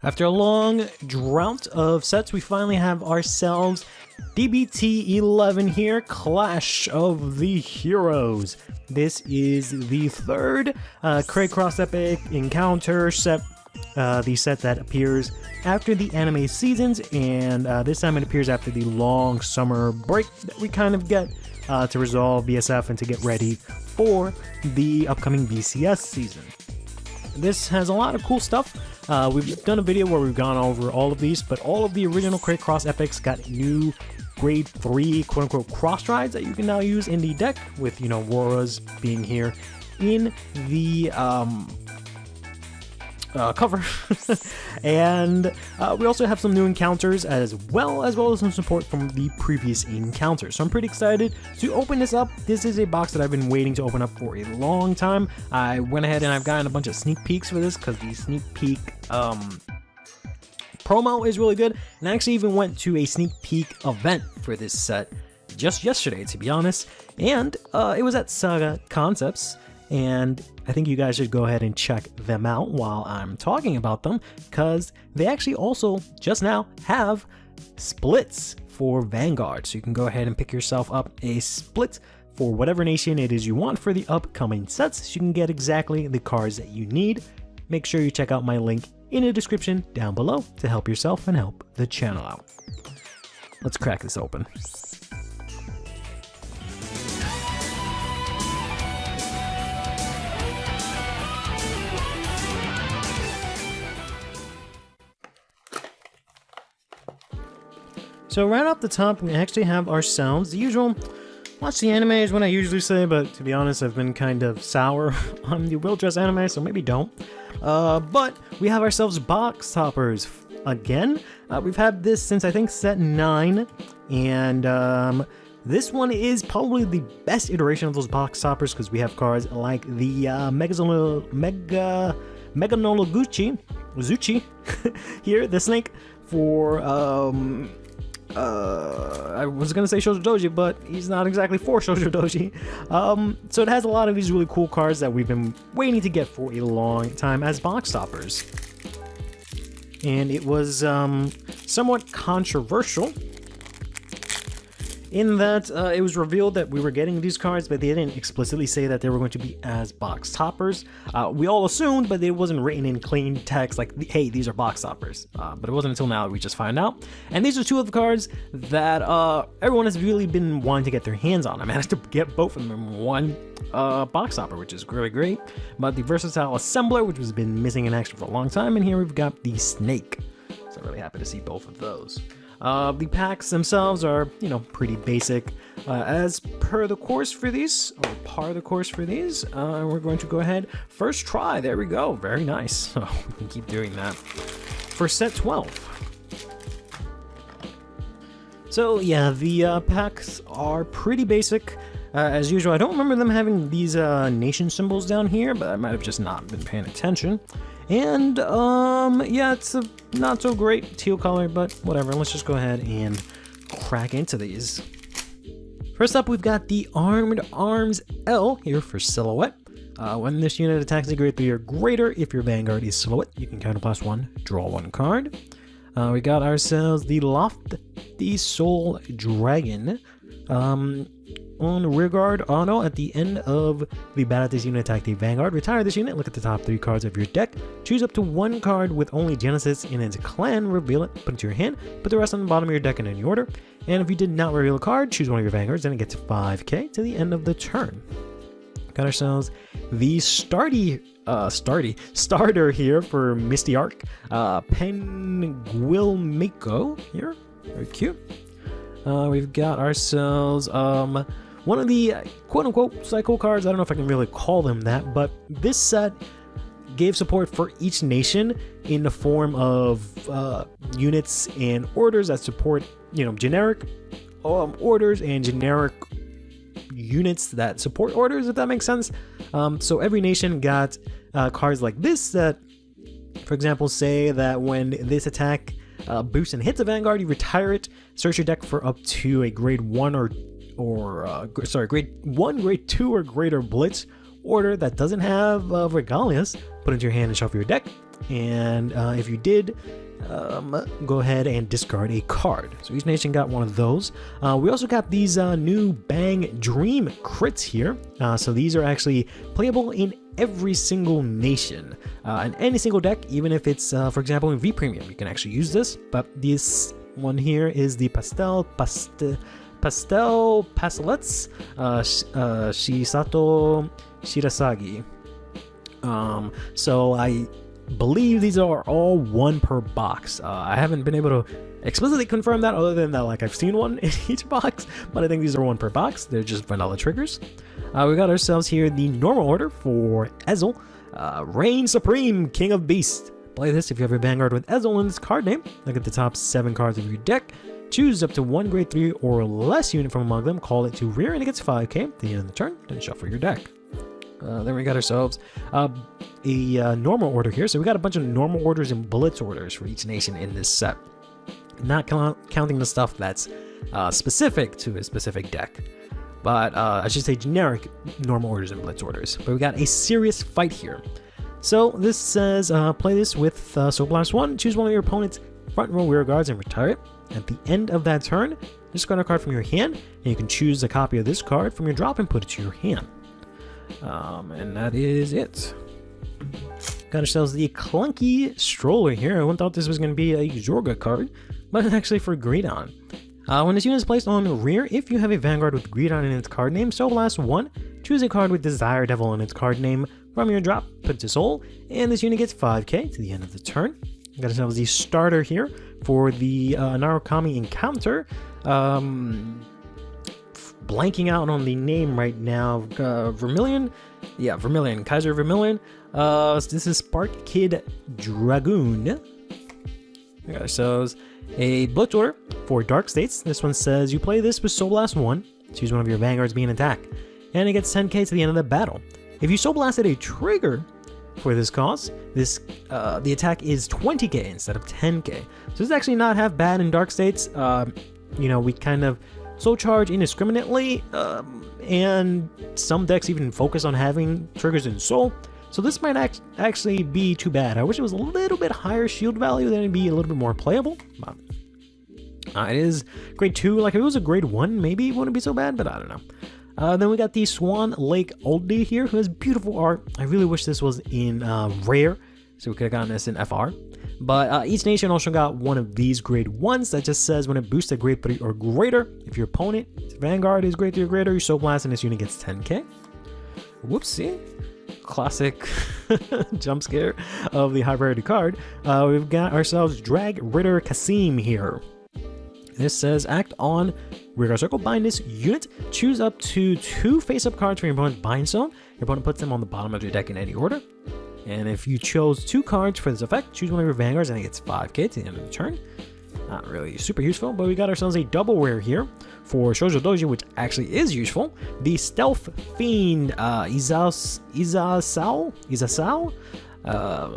After a long drought of sets, we finally have ourselves D-BT11 here, Clash of the Heroes. This is the third Cross Epic encounter set, the set that appears after the anime seasons, and this time it appears after the long summer break that we kind of get to resolve BSF and to get ready for the upcoming BCS season. This has a lot of cool stuff. We've done a video where we've gone over all of these, but all of the original Cross Epics got new grade 3 quote-unquote cross strides that you can now use in the deck, with, you know, Wora's being here in the cover. And we also have some new encounters as well as some support from the previous encounters. So I'm pretty excited to open this up. This is a box that I've been waiting to open up for a long time. I went ahead and I've gotten a bunch of sneak peeks for this because the sneak peek promo is really good, and I actually even went to a sneak peek event for this set just yesterday, to be honest, and it was at Saga Concepts, and I think you guys should go ahead and check them out while I'm talking about them, because they actually also just now have splits for Vanguard, so you can go ahead and pick yourself up a split for whatever nation it is you want for the upcoming sets, so you can get exactly the cards that you need. Make sure you check out my link in the description down below to help yourself and help the channel out. Let's crack this open. So right off the top, we actually have ourselves the usual watch the anime is what I usually say, but to be honest, I've been kind of sour on the Overdress anime, so maybe don't. But we have ourselves box toppers again. We've had this since I think set 9, and this one is probably the best iteration of those box toppers because we have cards like the Zuchi here, the snake for I was gonna say Shoujo Doji, but he's not exactly for Shoujo Doji. So it has a lot of these really cool cards that we've been waiting to get for a long time as box toppers. And it was somewhat controversial in that it was revealed that we were getting these cards, but they didn't explicitly say that they were going to be as box toppers. We all assumed, but it wasn't written in clean text like, hey, these are box toppers. But it wasn't until now that we just find out. And these are two of the cards that everyone has really been wanting to get their hands on. I managed to get both of them in one box topper, which is really great. But the Versatile Assembler, which has been missing in action for a long time, and here we've got the Snake. So I'm really happy to see both of those. The packs themselves are, you know, pretty basic. As per the course for these, or par the course for these, we're going to go ahead. First try, there we go, very nice. So we can keep doing that. For set 12. So yeah, the packs are pretty basic. As usual, I don't remember them having these nation symbols down here, but I might have just not been paying attention. And, yeah, it's a not so great teal color, but whatever. Let's just go ahead and crack into these. First up, we've got the Armed Arms L here for Silhouette. When this unit attacks a grade 3 or greater, if your Vanguard is Silhouette, you can counter +1, draw 1 card. We got ourselves the Lofty Soul Dragon. On rearguard auto, at the end of the battle, this unit attack the Vanguard. Retire this unit, look at the top 3 cards of your deck, choose up to 1 card with only Genesis in its clan, reveal it, put it to your hand, put the rest on the bottom of your deck in any order, and if you did not reveal a card, choose one of your Vanguards, then it gets 5k to the end of the turn. Got ourselves the starter here for Misty Arc, Penguilmako here, very cute. We've got ourselves one of the quote-unquote psycho cards. I don't know if I can really call them that, but this set gave support for each nation in the form of units and orders that support, you know, generic orders and generic units that support orders, if that makes sense. So every nation got cards like this that, for example, say that when this attack boosts and hits a Vanguard, you retire it, search your deck for up to a grade 1 grade 1, grade 2 or greater Blitz order that doesn't have Regalias, put into your hand and shuffle your deck. And if you did, go ahead and discard a card. So each nation got one of those. We also got these new Bang Dream crits here. So these are actually playable in every single nation, in any single deck, even if it's, for example, in V Premium, you can actually use this. But this one here is the Pastel Pastelettes Shisato Shirasagi. So I believe these are all one per box. I haven't been able to explicitly confirm that, other than that, like, I've seen one in each box, but I think these are one per box. They're just vanilla triggers. We got ourselves here the normal order for Ezel, Reign Supreme, King of Beasts. Play this if you have a Vanguard with Ezel in its card name. Look at the top 7 cards of your deck. Choose up to one grade 3 or less unit from among them, call it to rear, and it gets 5k at the end of the turn, then shuffle your deck. Then we got ourselves a normal order here. So we got a bunch of normal orders and blitz orders for each nation in this set. Not counting the stuff that's specific to a specific deck. But I should say generic normal orders and blitz orders. But we got a serious fight here. So this says, play this with Soul Blast 1. Choose one of your opponent's front row rear guards and retire it. At the end of that turn, discard a card from your hand, and you can choose a copy of this card from your drop and put it to your hand. And that is it. Got ourselves the clunky stroller here. Everyone thought this was going to be a Jorga card, but it's actually for Greedon. When this unit is placed on rear, if you have a Vanguard with Greedon in its card name, Soul Blast 1, choose a card with Desire Devil in its card name from your drop, put it to Soul, and this unit gets 5k to the end of the turn. Got ourselves the starter here for the Narukami Encounter. Blanking out on the name right now. Vermilion? Yeah, Vermilion. Kaiser Vermilion. This is Spark Kid Dragoon. We got ourselves a Blitz order for Dark States. This one says you play this with Soul Blast 1. Choose one of your Vanguards being attacked, and it gets 10k to the end of the battle. If you Soul Blasted a trigger for this cause, the attack is 20k instead of 10k. So this is actually not half bad in Dark States. You know, we kind of Soul Charge indiscriminately, and some decks even focus on having triggers in Soul. So this might actually be too bad. I wish it was a little bit higher shield value, then it'd be a little bit more playable. But it is grade 2. Like, if it was a grade 1, maybe it wouldn't be so bad, but I don't know. Then we got the Swan Lake Oldie here, who has beautiful art. I really wish this was in rare, so we could have gotten this in FR. But each nation also got one of these grade 1s that just says when it boosts a grade 3 or greater, if your opponent's Vanguard is grade 3 or greater, you Soul Blast and this unit gets 10k. Whoopsie. Classic jump scare of the high priority card. We've got ourselves Drag Ritter Kasim here. This says act on rear guard circle, bind this unit, choose up to 2 face-up cards from your opponent's bind zone. Your opponent puts them on the bottom of your deck in any order. And if you chose 2 cards for this effect, choose one of your Vanguards and it gets 5k to the end of the turn. Not really super useful, but we got ourselves a double rare here for Shoujo Doji, which actually is useful. The Stealth Fiend Izasao.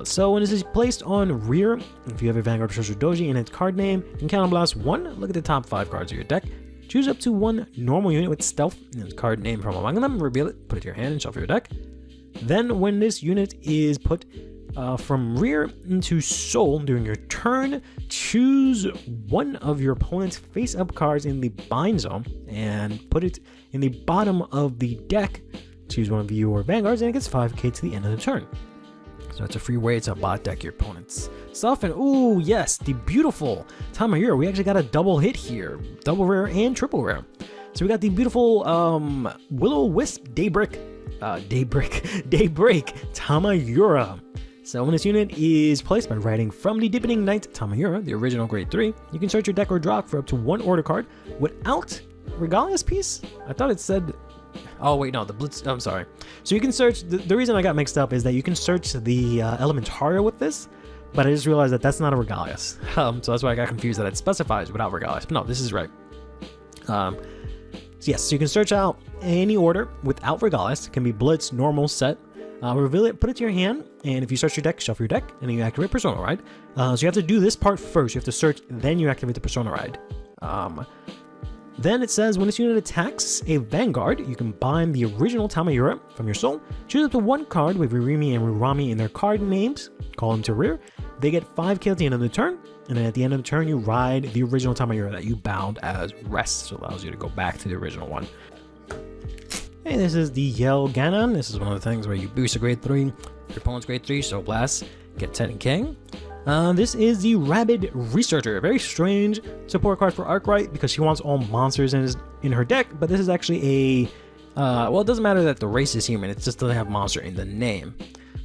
So when this is placed on rear, if you have a Vanguard Shoujo Doji in its card name, you can Counter Blast 1, look at the top 5 cards of your deck. Choose up to 1 normal unit with Stealth in its card name from among them, reveal it, put it to your hand, and shuffle your deck. Then when this unit is put from rear into Soul during your turn, choose one of your opponent's face-up cards in the bind zone and put it in the bottom of the deck. Choose one of your Vanguards and it gets 5k to the end of the turn. So it's a free way to bot deck your opponent's stuff. And ooh, yes, the beautiful Tamayura. We actually got a double hit here, double rare and triple rare. So we got the beautiful Will-O-Wisp Daybreak Tamayura. So when this unit is placed by writing from the Dipping Knight Tamayura, the original grade 3, you can search your deck or drop for up to 1 order card without Regalia's piece. I thought it said, oh wait, no, the Blitz, I'm sorry. So you can search, the reason I got mixed up is that you can search the Elementaria with this, but I just realized that that's not a Regalias. So that's why I got confused that it specifies without Regalias. But no, this is right. So yes, so you can search out any order without Regalias. It can be Blitz, normal, set. Reveal it, put it to your hand, and if you search your deck, shuffle your deck, and then you activate Persona Ride. So you have to do this part first. You have to search, then you activate the Persona Ride. Then it says when this unit attacks a Vanguard, you can bind the original Tamayura from your soul, choose up to one card with Ririmi and Rirami in their card names, call them to rear. They get 5k at the end of the turn, and then at the end of the turn, you ride the original Tamayura that you bound as rest, so it allows you to go back to the original one. Hey, this is the Yell Ganon. This is one of the things where you boost a grade 3, your opponent's grade 3, so blast, get 10k. This is the Rabid Researcher, a very strange support card for Arkwright because she wants all monsters in her deck, but this is actually a, well, it doesn't matter that the race is human, it just doesn't have monster in the name.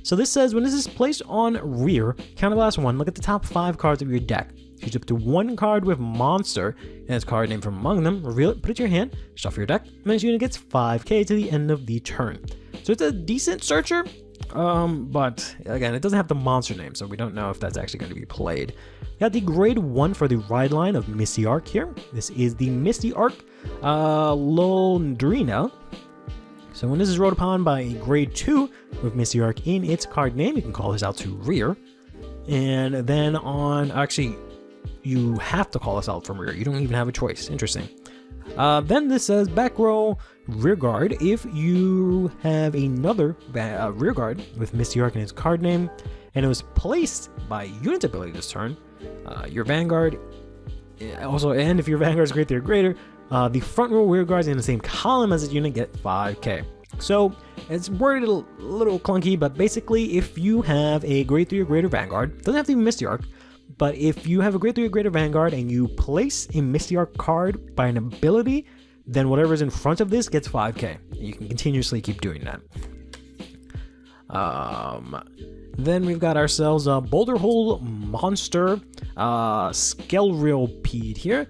So this says, when this is placed on rear, counterblast 1, look at the top 5 cards of your deck. Choose up to one card with monster and its card name from among them, reveal it, put it to your hand, shuffle your deck, and this unit gets 5k to the end of the turn. So it's a decent searcher, but again, it doesn't have the monster name, so we don't know if that's actually going to be played. We got the grade 1 for the ride line of Misty Arc here. This is the Misty Arc Londrina. So when this is rode upon by a grade 2 with Misty Arc in its card name, you can call this out to rear. And then on, actually, you have to call this out from rear. You don't even have a choice. Interesting. Then this says back row rear guard. If you have another rear guard with Misty Arc in its card name, and it was placed by unit ability this turn, your Vanguard, also, and if your Vanguard is grade 3 or greater, the front row rear guards in the same column as the unit get 5k. So it's worded a little clunky, but basically, if you have a grade 3 or greater Vanguard, doesn't have to be Misty Arc, but if you have a grade 3 or greater Vanguard and you place a Misty Arc card by an ability, then whatever's in front of this gets 5k. You can continuously keep doing that. Then we've got ourselves a Boulder Hole Monster Skelrilpede here,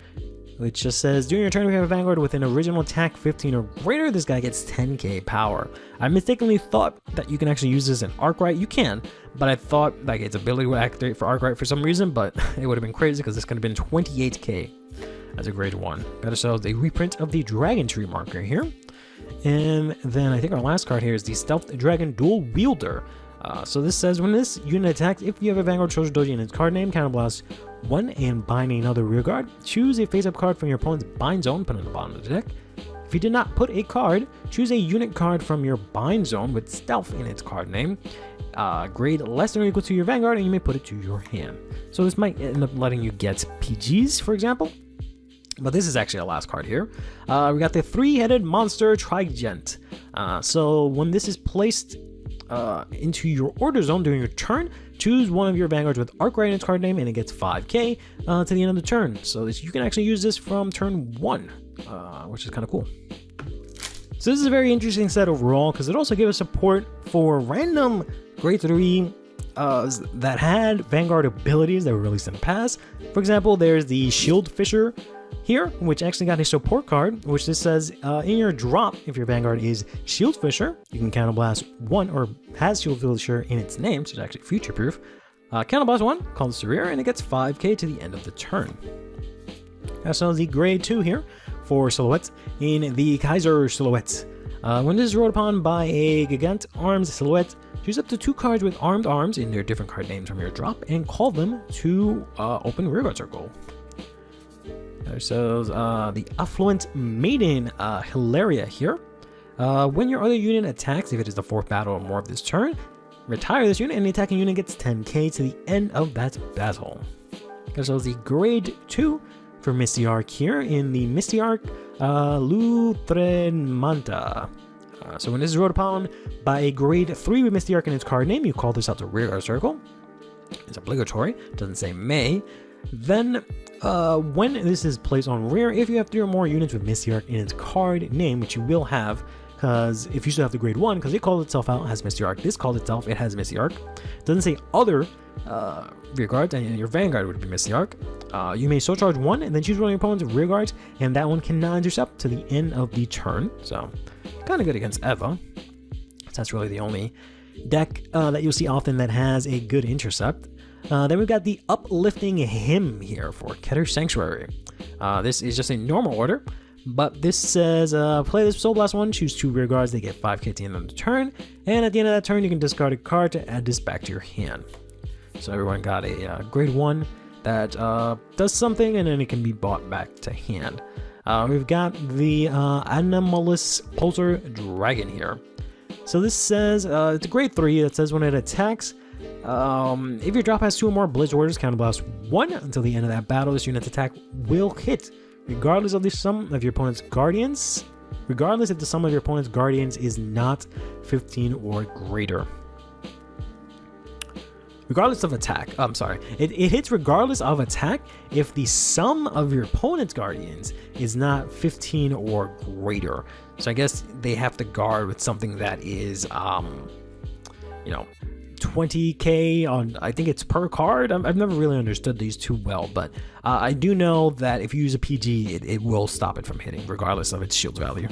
which just says, during your turn, if you have a Vanguard with an original attack 15 or greater, this guy gets 10k power. I mistakenly thought that you can actually use this in Arkwright. You can, but I thought like its ability would activate for Arkwright for some reason, but it would have been crazy because this could have been 28k as a grade 1. Got ourselves a reprint of the Dragon Tree marker here. And then I think our last card here is the Stealth Dragon Dual Wielder. So this says, when this unit attacks, if you have a Vanguard Shoujo Doji in its card name, counterblast 1 and bind another rear guard. Choose a face-up card from your opponent's bind zone, put it on the bottom of the deck. If you did not put a card, choose a unit card from your bind zone with stealth in its card name. Grade less than or equal to your Vanguard, and you may put it to your hand. So this might end up letting you get PGs, for example. But this is actually our last card here. We got the three-headed monster Trigent. So when this is placed into your order zone during your turn, choose one of your Vanguards with Arkwright in its card name, and it gets 5k to the end of the turn. So you can actually use this from turn 1, which is kind of cool. So this is a very interesting set overall, because it also gave us support for random grade 3 that had Vanguard abilities that were released in the past. For example, there's the Shield Fisher here, which actually got a support card, which this says in your drop, if your Vanguard is Shield Fisher, you can counterblast 1 or has Shield Fisher in its name, so it's actually future proof. Counterblast 1, call this to rear, and it gets 5k to the end of the turn. So the grade 2 here for silhouettes in the Kaiser silhouettes. When this is rolled upon by a Gigant Arms silhouette, choose up to 2 cards with armed arms in their different card names from your drop and call them to open rearguard circle. Ourselves the Affluent Maiden Hilaria here. When your other unit attacks, if it is the 4th battle or more of this turn, retire this unit and the attacking unit gets 10k to the end of that battle. Ourselves the grade 2 for Misty Arc here in the Misty Arc Lutrenmanta. So when this is rolled upon by a grade 3 with Misty Arc in its card name, you call this out to rearguard circle. It's obligatory, it doesn't say may. Then when this is placed on rear, if you have 3 or more units with Misty Arc in its card name, which you will have, because if you still have the grade 1, because it called itself out, has Misty Arc. This called itself, it has Misty Arc. It doesn't say other rear guards, and your Vanguard would be Misty Arc. You may soul charge 1 and then choose one of your opponent's rear guards, and that one cannot intercept to the end of the turn. So kind of good against Eva. That's really the only deck that you'll see often that has a good intercept. Then we've got the Uplifting Hymn here for Keter Sanctuary. This is just a normal order, but this says play this Soul Blast 1, choose 2 rear guards, they get 5k at the end of the turn, and at the end of that turn you can discard a card to add this back to your hand. So everyone got a grade 1 that does something, and then it can be brought back to hand. We've got the Anomalous Pulsar Dragon here. So this says, it's a grade 3 that says when it attacks, if your drop has 2 or more Blitz orders, counterblast 1 until the end of that battle. This unit's attack will hit, regardless of the sum of your opponent's guardians. Regardless if the sum of your opponent's guardians is not 15 or greater. Regardless of attack, it hits regardless of attack if the sum of your opponent's guardians is not 15 or greater. So I guess they have to guard with something that is, 20k on, I think it's per card. I've never really understood these too well, but I do know that if you use a PG, it will stop it from hitting, regardless of its shield value.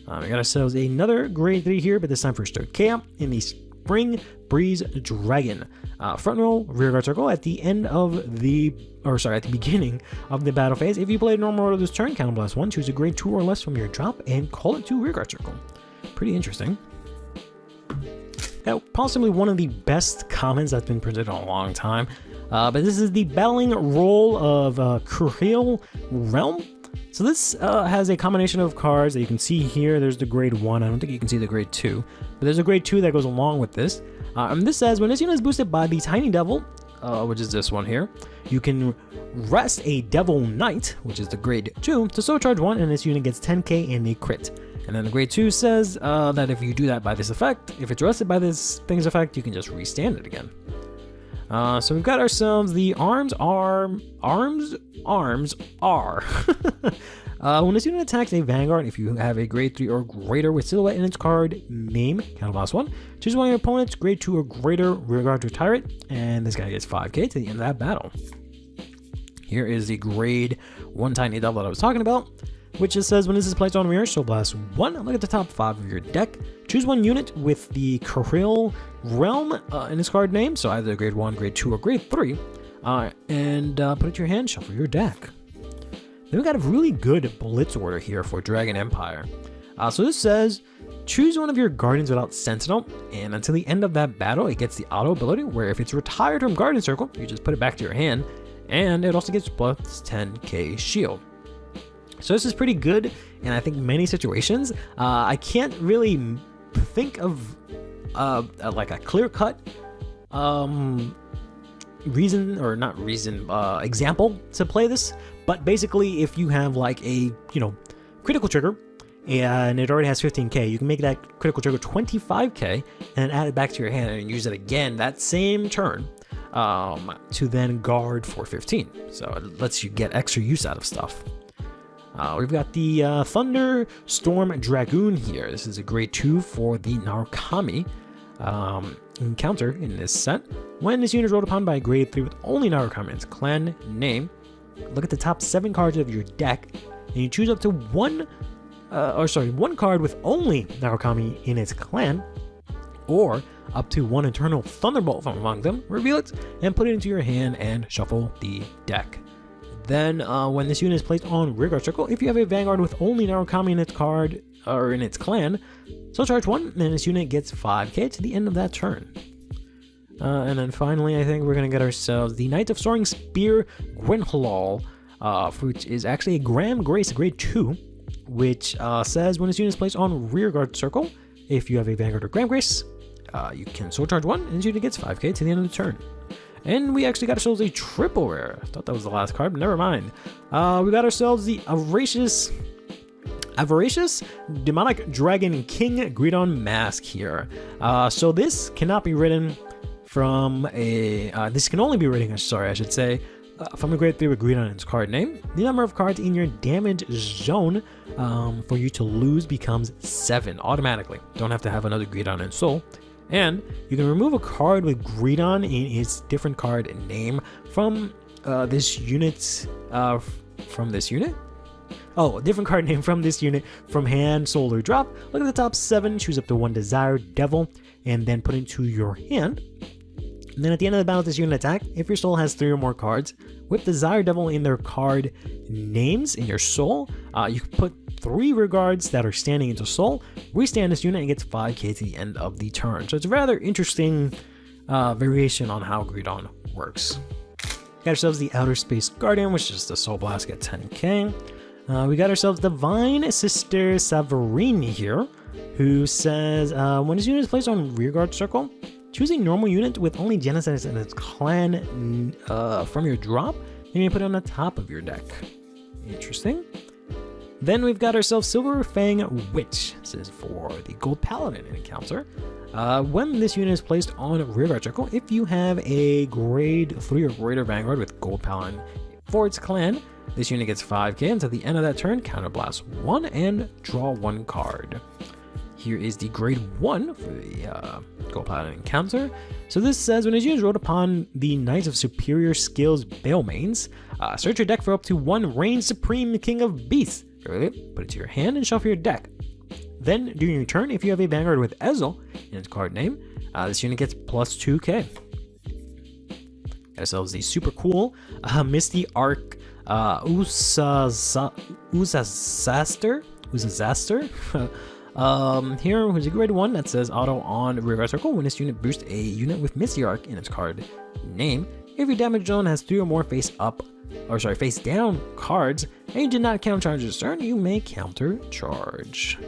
We got ourselves another grade 3 here, but this time for Stirred Camp in the Spring Breeze Dragon. Front row, rear guard circle at the end of the, at the beginning of the battle phase. If you play a normal order this turn, counterblast 1, choose a grade 2 or less from your drop, and call it to rear guard circle. Pretty interesting. Now, possibly one of the best commons that's been printed in a long time, but this is the Battling Roll of CurlyHairedVanguard. So this has a combination of cards that you can see here. There's the grade 1. I don't think you can see the grade 2, but there's a grade 2 that goes along with this. And this says when this unit is boosted by the Tiny Devil, which is this one here, you can rest a Devil Knight, which is the grade 2, to soul charge 1, and this unit gets 10k and a crit. And then the grade 2 says that if you do that by this effect, if it's rested by this thing's effect, you can just restand it again. So we've got ourselves the arms are. When this unit attacks a Vanguard, if you have a grade 3 or greater with silhouette in its card name, counterblast 1, choose one of your opponent's grade 2 or greater rear guard to retire it, and this guy gets 5k to the end of that battle. Here is the grade 1 Tiny Devil that I was talking about, which just says when this is placed on rear, so blast 1, look at the top 5 of your deck, choose one unit with the Krill Realm in its card name, so either grade 1, grade 2, or grade 3, and put it to your hand, shuffle your deck. Then we got a really good Blitz order here for Dragon Empire. So this says, choose one of your Guardians without Sentinel, and until the end of that battle, it gets the auto ability where if it's retired from Guardian Circle, you just put it back to your hand, and it also gets plus 10k shield. So this is pretty good in I think many situations. I can't really think of like a clear-cut example to play this, but basically if you have like a critical trigger and it already has 15k, you can make that critical trigger 25k and add it back to your hand and use it again that same turn to then guard for 15. So it lets you get extra use out of stuff. We've got the Thunderstorm Dragoon here. This is a grade 2 for the Narukami encounter in this set. When this unit is rolled upon by a grade 3 with only Narukami in its clan name, look at the top 7 cards of your deck, and you choose up to one card with only Narukami in its clan, or up to one Eternal Thunderbolt from among them, reveal it, and put it into your hand and shuffle the deck. Then, when this unit is placed on rearguard circle, if you have a Vanguard with only Narukami in its card, or in its clan, so charge 1, and this unit gets 5k to the end of that turn. And then finally, I think we're going to get ourselves the Knight of Soaring Spear Gwynhalal, which is actually a Graham Grace grade 2, which says when this unit is placed on rearguard circle, if you have a Vanguard or Graham Grace, you can soul charge 1, and this unit gets 5k to the end of the turn. And we actually got ourselves a triple rare. I thought that was the last card, but never mind. We got ourselves the Avaricious Demonic Dragon King Greedon Mask here. So this cannot be written from a... this can only be written, I should say, from a grade 3 with Greedon in its card name. The number of cards in your damage zone for you to lose becomes 7 automatically. Don't have to have another Greedon in soul. And you can remove a card with Greedon in its different card name from this unit. Oh, a different card name from this unit from hand, soul, or drop. Look at the top 7, choose up to one Desired Devil, and then put it into your hand. And then at the end of the battle, this unit attack, if your soul has 3 or more cards with Desired Devil in their card names in your soul, you can put 3 rearguards that are standing into soul, restand this unit, and gets 5k to the end of the turn. So it's a rather interesting variation on how Greedon works. Got ourselves the Outer Space Guardian, which is the Soul Blast at 10k. We got ourselves Divine Sister Savarine here, who says, when this unit is placed on rearguard circle, choose a normal unit with only Genesis and its clan from your drop, and you put it on the top of your deck. Interesting. Then we've got ourselves Silver Fang Witch. This is for the Gold Paladin encounter. When this unit is placed on rearguard circle, if you have a grade 3 or greater Vanguard with Gold Paladin for its clan, this unit gets 5k until the end of that turn, counterblast 1 and draw 1 card. Here is the grade 1 for the Gold Paladin encounter. So this says, when this unit is rolled upon the Knights of Superior Skills Balemains, search your deck for up to 1 Reign Supreme King of Beasts. Put it to your hand and shuffle your deck. Then, during your turn, if you have a Vanguard with Ezel in its card name, this unit gets plus 2k. Got ourselves the super cool Misty Arc Uzazaster. Here, here's a grade 1 that says auto on rearguard circle. When this unit boosts a unit with Misty Arc in its card name, if your damage zone has 3 or more face down cards, and you did not countercharge this turn, you may countercharge.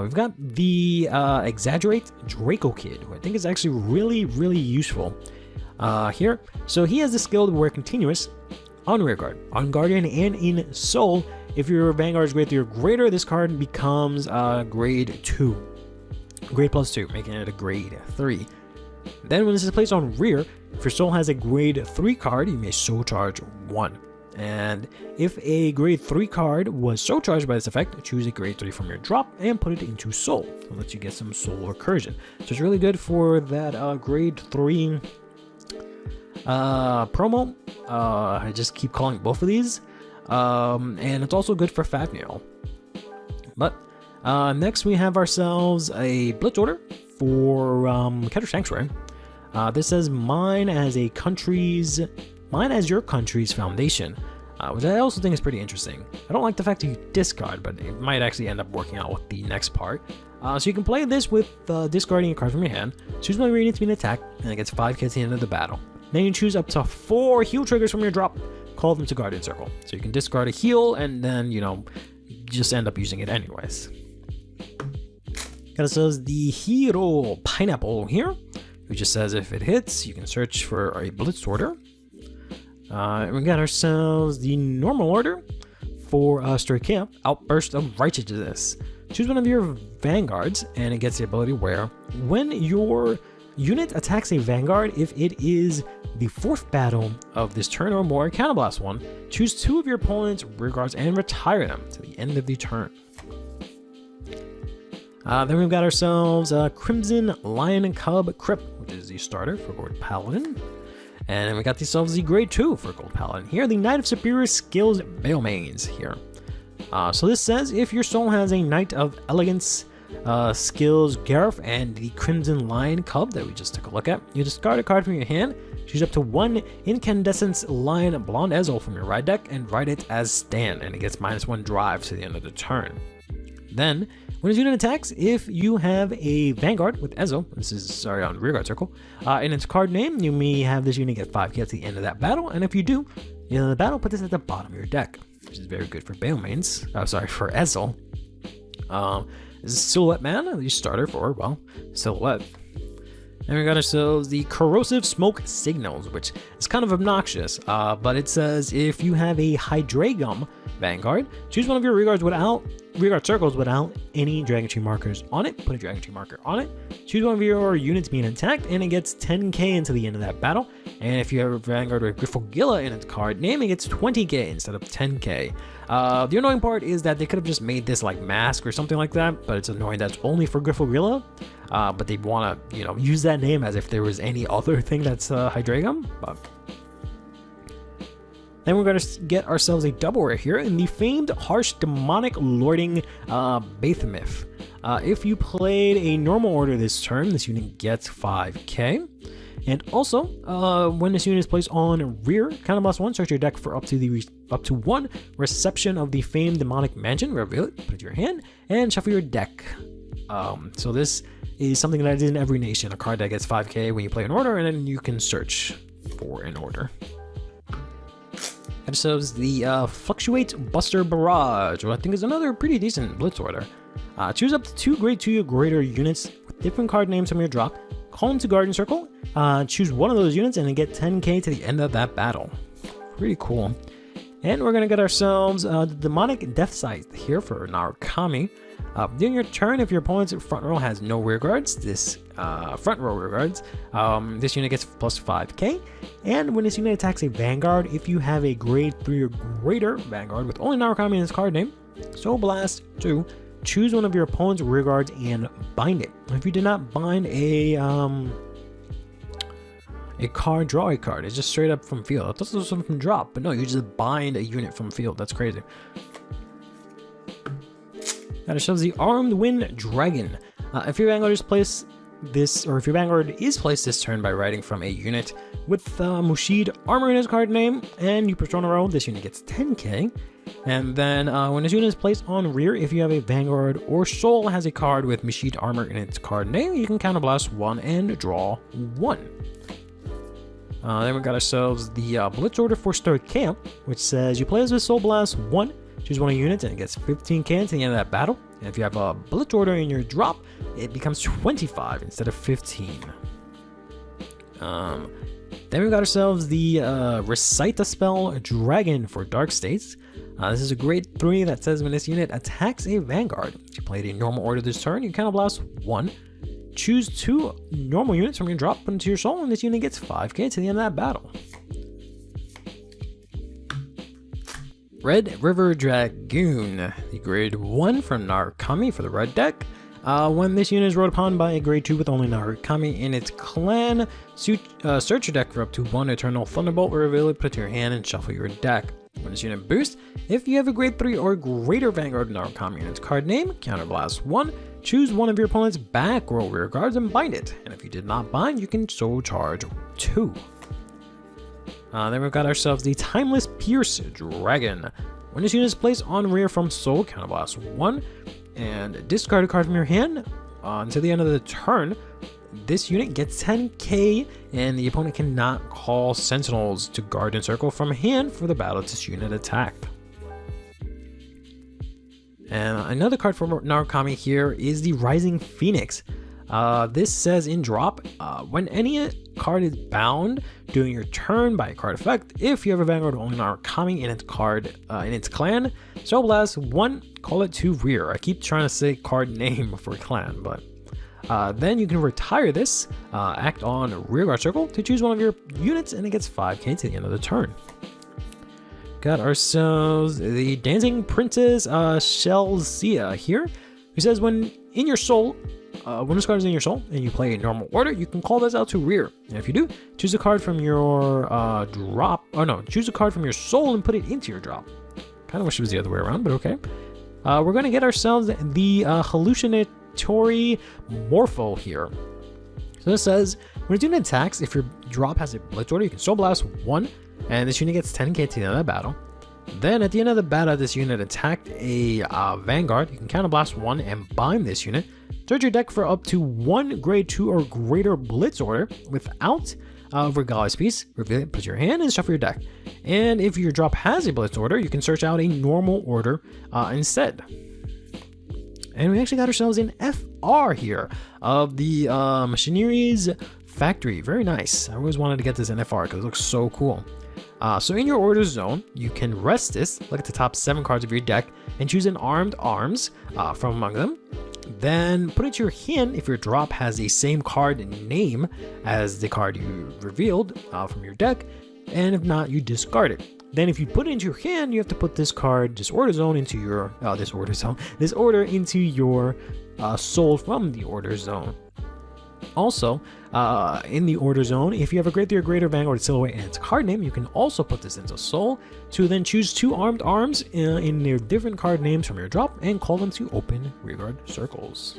We've got the Exaggerate Draco Kid, who I think is actually really useful here. So he has the skill to wear continuous on rearguard, on Guardian, and in Soul. If your Vanguard is grade 3 or greater, this card becomes grade 2. Grade plus 2, making it a grade 3. Then when this is placed on rear, if your Soul has a grade 3 card, you may Soul Charge 1. And if a grade 3 card was Soul Charged by this effect, choose a grade 3 from your drop and put it into Soul. So it lets you get some Soul Recursion. So it's really good for that grade 3 promo. I just keep calling both of these. And it's also good for Fafnir. But next we have ourselves a Blitz Order for Keter Sanctuary. This says mine as your country's foundation, which I also think is pretty interesting. I don't like the fact that you discard, but it might actually end up working out with the next part. So you can play this with discarding a card from your hand, choose one where you need to be an attack, and it gets 5k at the end of the battle. Then you choose up to 4 heal triggers from your drop, call them to Guardian Circle. So you can discard a heal, and then, just end up using it anyways. Got ourselves the Hero Pineapple here, who just says if it hits, you can search for a Blitz Order. And we got ourselves the normal order for Stoicheia, Outburst of Righteousness. Choose one of your Vanguards, and it gets the ability where, when your unit attacks a Vanguard, if it is the 4th battle of this turn or more, counterblast 1, choose 2 of your opponent's rearguards and retire them to the end of the turn. Then we've got ourselves Crimson Lion Cub Crypt, which is the starter for Gold Paladin. And then we got ourselves the grade 2 for Gold Paladin. Here, the Knight of Superior Skills Balemains here. So this says if your soul has a Knight of Elegance Skills Gareth and the Crimson Lion Cub that we just took a look at, you discard a card from your hand, choose up to 1 Incandescence Lion Blonde Ezel from your ride deck, and write it as Stan, and it gets -1 drive to the end of the turn. Then, when his unit attacks, if you have a Vanguard with Ezel, this is, on rearguard circle, in its card name, you may have this unit get 5k at the end of that battle, and if you do, in the battle, put this at the bottom of your deck, which is very good for Balemains, for Ezel. This is Silhouette Man, the starter for, Silhouette. And we got ourselves the Corrosive Smoke Signals, which is kind of obnoxious, but it says if you have a Hydragum Vanguard, choose one of your rearguard circles without any Dragon Tree markers on it, put a Dragon Tree marker on it, choose one of your units being attacked, and it gets 10k until the end of that battle. And if you have a Vanguard with Griffogilla in its card name, it gets 20k instead of 10k. The annoying part is that they could have just made this like Mask or something like that, but it's annoying that's only for Griffogilla. But they want to, use that name as if there was any other thing that's Hydragum. But then we're going to get ourselves a double rare here in the famed Harsh Demonic Lording Bathmyth. If you played a normal order this turn, this unit gets 5k. And also, when this unit is placed on rear, counterblast 1, search your deck for up to 1 Reception of the famed Demonic Mansion, reveal it, put it to your hand, and shuffle your deck. So this is something that is in every nation, a card that gets 5k when you play an order, and then you can search for an order. ourselves the Fluctuate Buster Barrage, which I think is another pretty decent blitz order. Choose up to 2 grade 2 or greater units with different card names from your drop, call them to Guardian Circle, choose one of those units, and then get 10k to the end of that battle. Pretty cool. And we're gonna get ourselves the Demonic Death Sight here for Narukami. During your turn, if your opponent's front row has no rear guards, this front row rear guards, this unit gets plus 5k. And when this unit attacks a Vanguard, if you have a grade 3 or greater Vanguard with only Narukami in its card name, Soul Blast 2, choose one of your opponent's rear guards and bind it. If you did not bind a card, draw a card. It's just straight up from field. I thought this was something from drop, but no, you just bind a unit from field. That's crazy. That shows the Armed Wind Dragon. If your Vanguard is placed this turn by writing from a unit with Mushid armor in his card name, and you Persona roll, this unit gets 10k. And then when this unit is placed on rear, if you have a Vanguard or Soul has a card with Mushid armor in its card name, you can counterblast 1 and draw 1. Then we got ourselves the Blitz Order for Stirred Camp, which says you play as with Soul Blast 1, choose one of your units, and it gets 15k to the end of that battle. And if you have a Blitz Order in your drop, it becomes 25 instead of 15. Then we got ourselves the Recite the Spell Dragon for Dark States. This is a grade 3 that says when this unit attacks a Vanguard, if you played a normal order this turn, you counterblast 1. Choose 2 normal units from your drop, put into your soul, and this unit gets 5k to the end of that battle. Red River Dragoon, the grade 1 from Narukami for the red deck. When this unit is rode upon by a grade 2 with only Narukami in its clan, search your deck for up to 1 Eternal Thunderbolt or reveal it, put it to your hand, and shuffle your deck. When this unit boosts, if you have a grade 3 or greater Vanguard Narukami in its card name, counterblast 1, choose one of your opponent's back row rear guards and bind it. And if you did not bind, you can soul charge 2. Then we've got ourselves the Timeless Pierce Dragon. When this unit is placed on rear from soul, counterblast 1, and discard a card from your hand until the end of the turn. This unit gets 10k, and the opponent cannot call Sentinels to Guardian Circle from hand for the battle this unit attacked. And another card for Narukami here is the Rising Phoenix. This says in drop, when any card is bound during your turn by a card effect, if you have a Vanguard only Narukami in its card in its clan, Soul Blast 1, call it to rear. I keep trying to say card name for clan, but then you can retire this, act on Rearguard Circle to choose one of your units, and it gets 5k to the end of the turn. Got ourselves the Dancing Princess Shelzia here, who says when in your soul, when this card is in your soul and you play a normal order, you can call this out to rear. And if you do, choose a card from your choose a card from your soul and put it into your drop. Kind of wish it was the other way around, but okay. We're going to get ourselves the Hallucinatory Morpho here. So this says, when a unit attacks, if your drop has a Blitz Order, you can Soul Blast 1, and this unit gets 10k to the end of the battle. Then at the end of the battle, this unit attacked a Vanguard, you can counterblast 1 and bind this unit. Search your deck for up to 1 grade 2 or greater Blitz Order without Regalis piece, reveal it, put your hand, and shuffle your deck. And if your drop has a Blitz Order, you can search out a normal order instead. And we actually got ourselves an FR here of the Machinery's Factory. Very nice. I always wanted to get this in FR because it looks so cool. So in your order zone, you can rest this, look at the top 7 cards of your deck, and choose an Armed Arms from among them. Then put it to your hand if your drop has the same card name as the card you revealed from your deck, and if not, you discard it. Then if you put it into your hand, you have to put this card, this order zone, into your this order into your soul from the order zone. Also, in the order zone, if you have a grade 3 or greater Vanguard silhouette and its card name, you can also put this into soul to then choose 2 Armed Arms in their different card names from your drop and call them to open rearguard circles.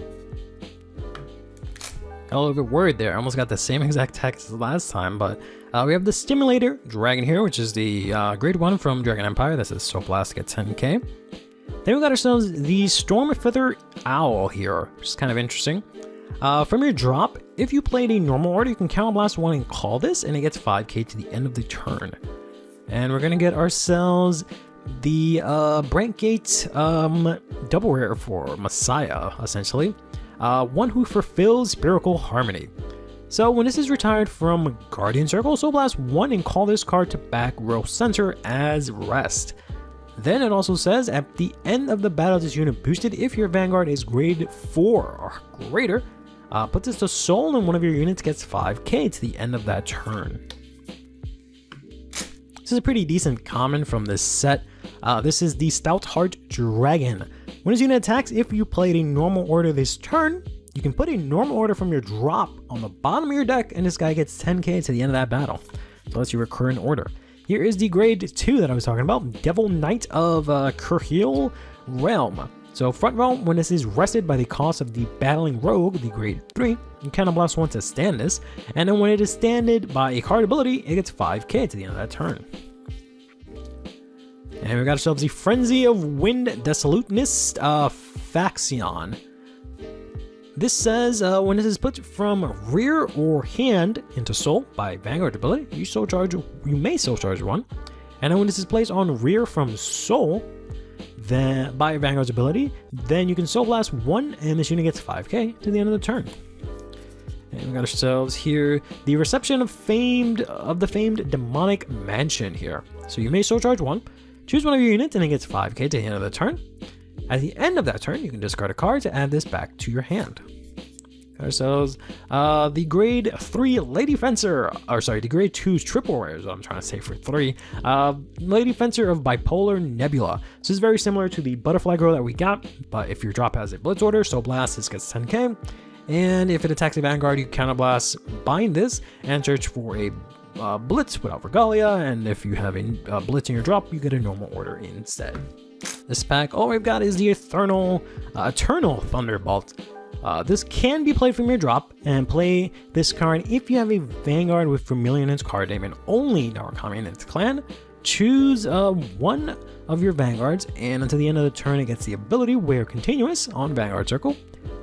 Got a little bit worried there. I almost got the same exact text as last time, but we have the Stimulator Dragon here, which is the grade 1 from Dragon Empire. That says Soul Blast to get 10k. Then we got ourselves the Stormfeather Owl here, which is kind of interesting. From your drop, if you played a normal order, you can counterblast 1 and call this, and it gets 5k to the end of the turn. And we're gonna get ourselves the Brandgate double rare for Messiah, essentially. One who fulfills Spherical Harmony. So when this is retired from Guardian Circle, Soul Blast 1 and call this card to back row center as rest. Then it also says at the end of the battle, this unit boosted if your Vanguard is grade 4 or greater. Put this to soul and one of your units gets 5k to the end of that turn. This is a pretty decent common from this set. This is the Stoutheart Dragon. When this unit attacks, if you played a normal order this turn, you can put a normal order from your drop on the bottom of your deck and this guy gets 10k to the end of that battle. So that's your recurrent order. Here is the grade 2 that I was talking about, Devil Knight of CurlyHairedVanguard. So front row, when this is rested by the cost of the Battling Rogue, the grade 3, you counterblast 1 to stand this, and then when it is standed by a card ability, it gets 5k to the end of that turn. And we got ourselves the Frenzy of Wind Desoluteness Faction. This says when this is put from rear or hand into soul by Vanguard ability, you may soul charge 1. And then when this is placed on rear from soul, then by Vanguard's ability, then you can soul blast 1 and this unit gets 5k to the end of the turn. And we got ourselves here the Reception of the famed Demonic Mansion here. So you may soul charge 1, choose one of your units and it gets 5k to the end of the turn. At the end of that turn, you can discard a card to add this back to your hand. Got ourselves the grade 3 Lady Fencer, the grade 2 triple rare is what I'm trying to say for 3. Lady Fencer of Bipolar Nebula. This is very similar to the Butterfly Girl that we got, but if your drop has a Blitz order, Soul Blast, this gets 10k. And if it attacks a Vanguard, you counterblast, bind this, and search for a Blitz without Regalia, and if you have a Blitz in your drop, you get a normal order instead. This pack, all we've got is the Eternal Thunderbolt. This can be played from your drop, and play this card if you have a Vanguard with Vermilion in its card name and only Narukami in its clan. Choose one of your Vanguards, and until the end of the turn, it gets the ability Wear Continuous on Vanguard Circle.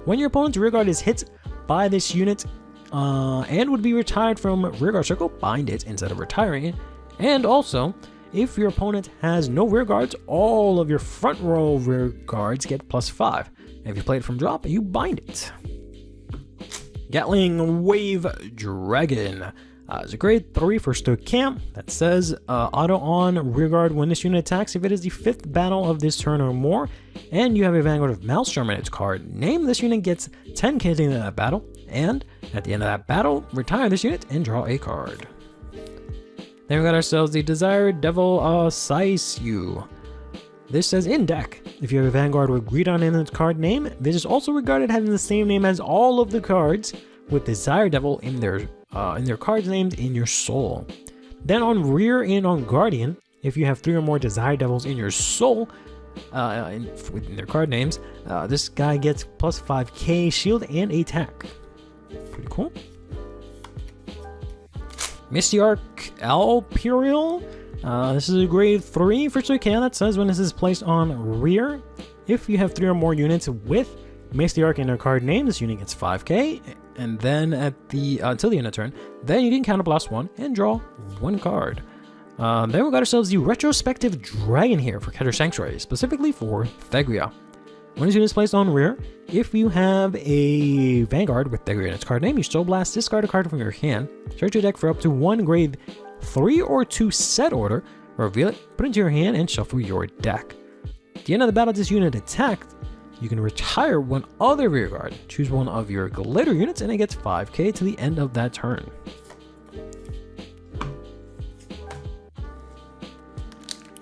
When your opponent's rearguard is hit by this unit and would be retired from rearguard circle, bind it instead of retiring it. And also, if your opponent has no rear guards, all of your front row rear guards get +5. If you play it from drop, you bind it. Gatling Wave Dragon. It's a grade 3 for Stoic Camp that says auto on rearguard when this unit attacks if it is the 5th battle of this turn or more, and you have a Vanguard of Maelstrom in its card name. This unit gets 10k at the end of that battle, and at the end of that battle, retire this unit and draw a card. Then we got ourselves the Desired Devil Saisyu. This says in deck, if you have a Vanguard with Greedon in its card name, this is also regarded having the same name as all of the cards with Desired Devil in their cards named in your soul. Then on rear and on Guardian, if you have 3 or more Desired Devils in your soul, within their card names, this guy gets +5k shield and attack. Pretty cool. Mistyarch Alperial. This is a grade 3 for Stoican that says when this is placed on rear, if you have 3 or more units with Mistyarch in their card name, this unit gets 5k, and then at the until the end of turn, then you can counterblast 1 and draw 1 card. Then we got ourselves the Retrospective Dragon here for Keter Sanctuary, specifically for Thegria. When this unit is placed on rear, if you have a Vanguard with Thegria in its card name, you Soul Blast, discard a card from your hand, search your deck for up to 1 grade 3 or 2 set order, reveal it, put it into your hand, and shuffle your deck. At the end of the battle, this unit attacked, you can retire one other rearguard, choose one of your glitter units, and it gets 5k to the end of that turn.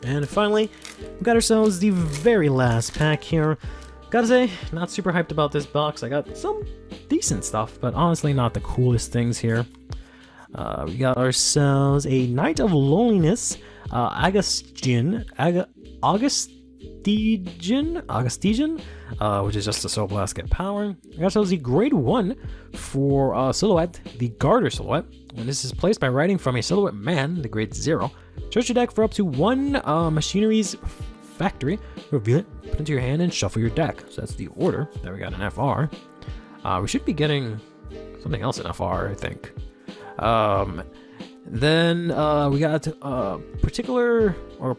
And finally, we got ourselves the very last pack here. Gotta say, not super hyped about this box. I got some decent stuff, but honestly not the coolest things here. We got ourselves a Knight of Loneliness, Augustine, which is just a Soul Blast get power. We got ourselves the grade 1 for Silhouette, the Garter Silhouette. When this is placed by writing from a Silhouette Man, the grade 0, search your deck for up to 1 Machinery's Factory, reveal it, put it into your hand, and shuffle your deck. So that's the order that we got in FR. We should be getting something else in FR, I think. Then we got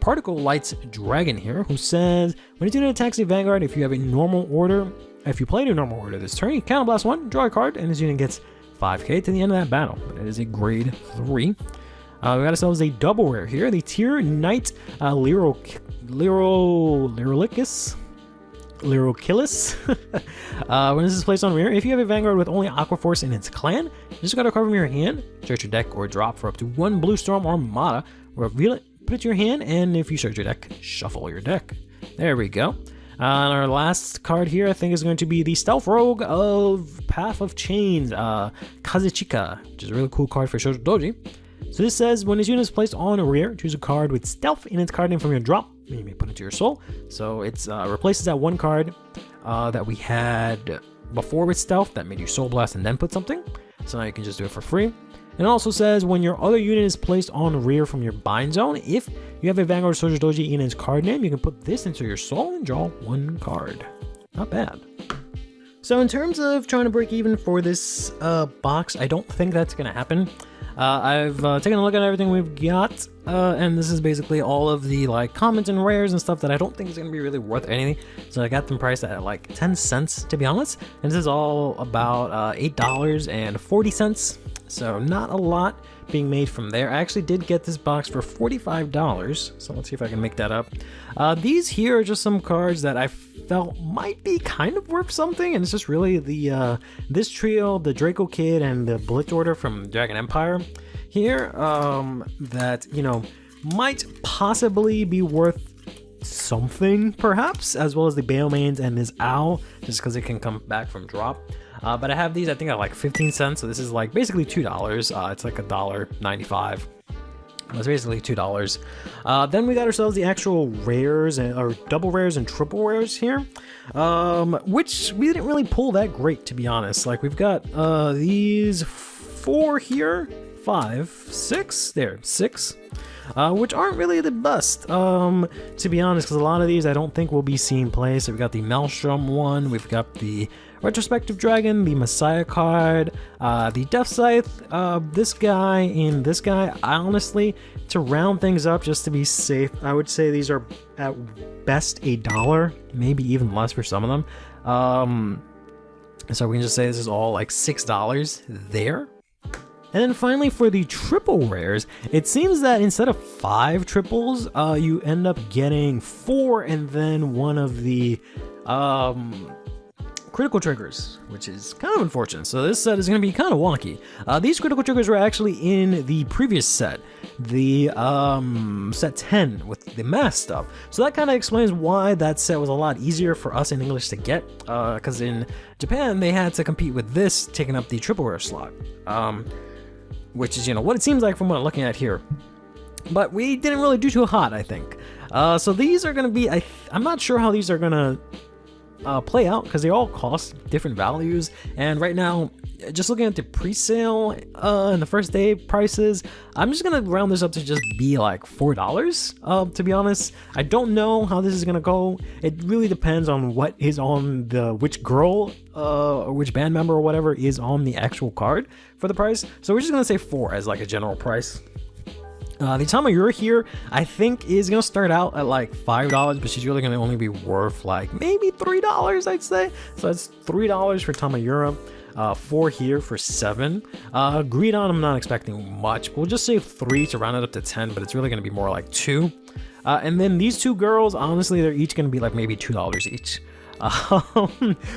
Particle Lights Dragon here, who says, when you do an attacks a Vanguard, if you play a normal order this turn, you counterblast 1, draw a card, and this unit gets 5k to the end of that battle. But it is a grade 3. We got ourselves a double rare here, the Tier Knight Lyrocilus. When this is placed on rear, if you have a Vanguard with only Aqua Force in its clan, you just got a card from your hand, search your deck, or drop for up to 1 Blue Storm Armada, reveal it, put it to your hand, and if you search your deck, shuffle your deck. There we go. And our last card here, I think, is going to be the Stealth Rogue of Path of Chains, Kazuchika, which is a really cool card for Shoujo Doji. So this says, when this unit is placed on a rear, choose a card with Stealth in its card name from your drop. You may put it to your soul. So it replaces that one card that we had before with Stealth that made you Soul Blast and then put something. So now you can just do it for free. And it also says, when your other unit is placed on rear from your bind zone, if you have a Vanguard Shoujo Doji in its card name, you can put this into your soul and draw 1 card. Not bad. So in terms of trying to break even for this box, I don't think that's going to happen. I've taken a look at everything we've got, and this is basically all of the commons and rares and stuff that I don't think is going to be really worth anything. So I got them priced at 10 cents, to be honest. And this is all about $8.40. So not a lot being made from there. I actually did get this box for $45, so let's see if I can make that up. These here are just some cards that I felt might be kind of worth something, and it's just really the this trio, the Draco Kid and the Blitz Order from Dragon Empire here, that, you know, might possibly be worth something, perhaps, as well as the Balemains and this Owl, just because it can come back from drop. But I have these, I think, at 15 cents, so this is basically $2. It's $1.95. It's basically $2. Then we got ourselves the actual rares, or double rares and triple rares here, which we didn't really pull that great, to be honest. We've got these 4 here, 5, 6, there, 6. Which aren't really the best, to be honest, because a lot of these I don't think will be seeing play. So we've got the Maelstrom one, we've got the Retrospective Dragon, the Messiah card, the Death Scythe, this guy, and this guy. I honestly, to round things up just to be safe, I would say these are at best $1, maybe even less for some of them. So we can just say this is all $6 there. And then finally, for the triple rares, it seems that instead of 5 triples, you end up getting 4 and then one of the critical triggers, which is kind of unfortunate. So this set is going to be kind of wonky. These critical triggers were actually in the previous set, the set 10 with the mass stuff. So that kind of explains why that set was a lot easier for us in English to get, because in Japan, they had to compete with this, taking up the triple rare slot. Which is, what it seems like from what I'm looking at here. But we didn't really do too hot, I think. So these are going to be, I'm not sure how these are going to play out, because they all cost different values. And right now, just looking at the pre-sale and the first day prices, I'm just going to round this up to just be $4, to be honest. I don't know how this is going to go. It really depends on what is on which girl or which band member or whatever is on the actual card for the price. So we're just going to say 4 as a general price. The Tamayura here, I think, is going to start out at $5, but she's really going to only be worth maybe $3, I'd say. So that's $3 for Tamayura. 4 here for 7. Greedon, I'm not expecting much. We'll just say 3 to round it up to 10, but it's really going to be more 2. And then these 2 girls, honestly, they're each going to be maybe $2 each.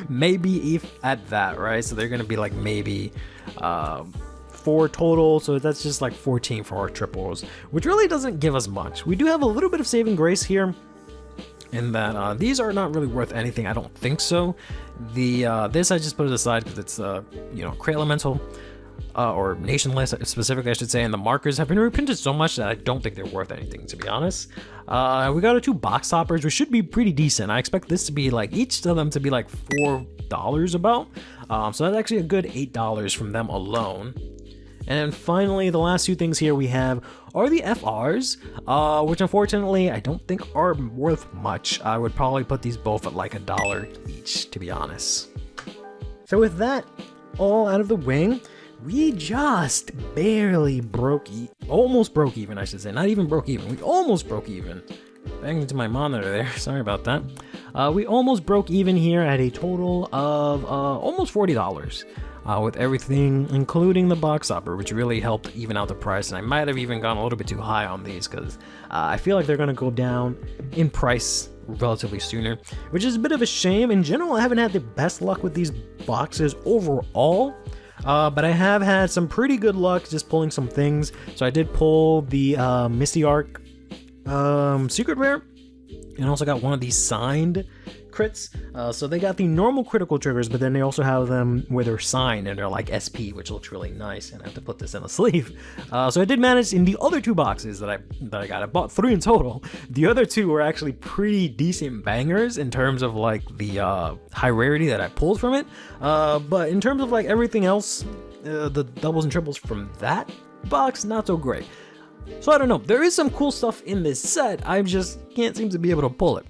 Maybe if at that, right? So they're going to be maybe 4 total, so that's just 14 for our triples, which really doesn't give us much. We do have a little bit of saving grace here, in that these are not really worth anything. I don't think so. This I just put it aside because it's Crate Elemental, or Nationless specifically, I should say, and the markers have been reprinted so much that I don't think they're worth anything, to be honest. We got our 2 box toppers, which should be pretty decent. I expect this to be each of them to be $4 about. So that's actually a good $8 from them alone. And then finally, the last 2 things here we have are the FRs, which unfortunately I don't think are worth much. I would probably put these both at $1 each, to be honest. So with that all out of the way, we just barely almost broke even, I should say. Not even broke even. We almost broke even. Banging into my monitor there. Sorry about that. We almost broke even here at a total of almost $40 with everything, including the box hopper, which really helped even out the price. And I might have even gone a little bit too high on these because I feel like they're going to go down in price relatively sooner, which is a bit of a shame. In general, I haven't had the best luck with these boxes overall. But I have had some pretty good luck just pulling some things. So I did pull the Misty Arc secret rare, and also got one of these signed crits. So they got the normal critical triggers, but then they also have them where they're signed and they're like SP, which looks really nice. And I have to put this in a sleeve. So I did manage in the other 2 boxes that I got. I bought 3 in total. The other 2 were actually pretty decent bangers in terms of like the high rarity that I pulled from it. But in terms of like everything else, the doubles and triples from that box, not so great. So I don't know. There is some cool stuff in this set. I just can't seem to be able to pull it.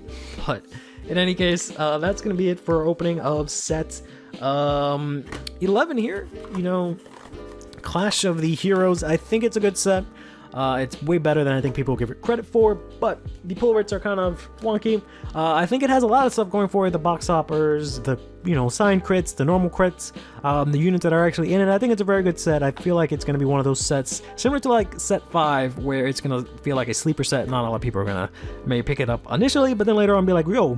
But in any case, that's going to be it for opening of set 11 here. You know, Clash of the Heroes. I think it's a good set. It's way better than I think people give it credit for, but the pull rates are kind of wonky. I think it has a lot of stuff going for it. The box hoppers, the signed crits, the normal crits, the units that are actually in it. I think it's a very good set. I feel like it's going to be one of those sets similar to like set 5, where it's going to feel like a sleeper set. Not a lot of people are going to maybe pick it up initially, but then later on be like, yo,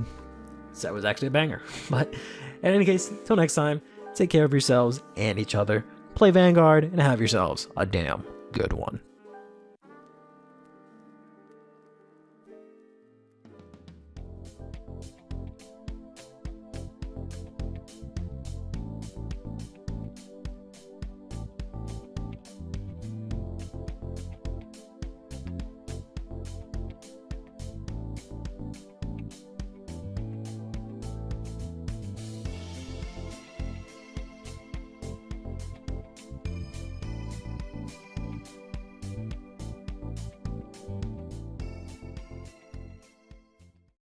set was actually a banger. But in any case, till next time, take care of yourselves and each other. Play Vanguard and have yourselves a damn good one.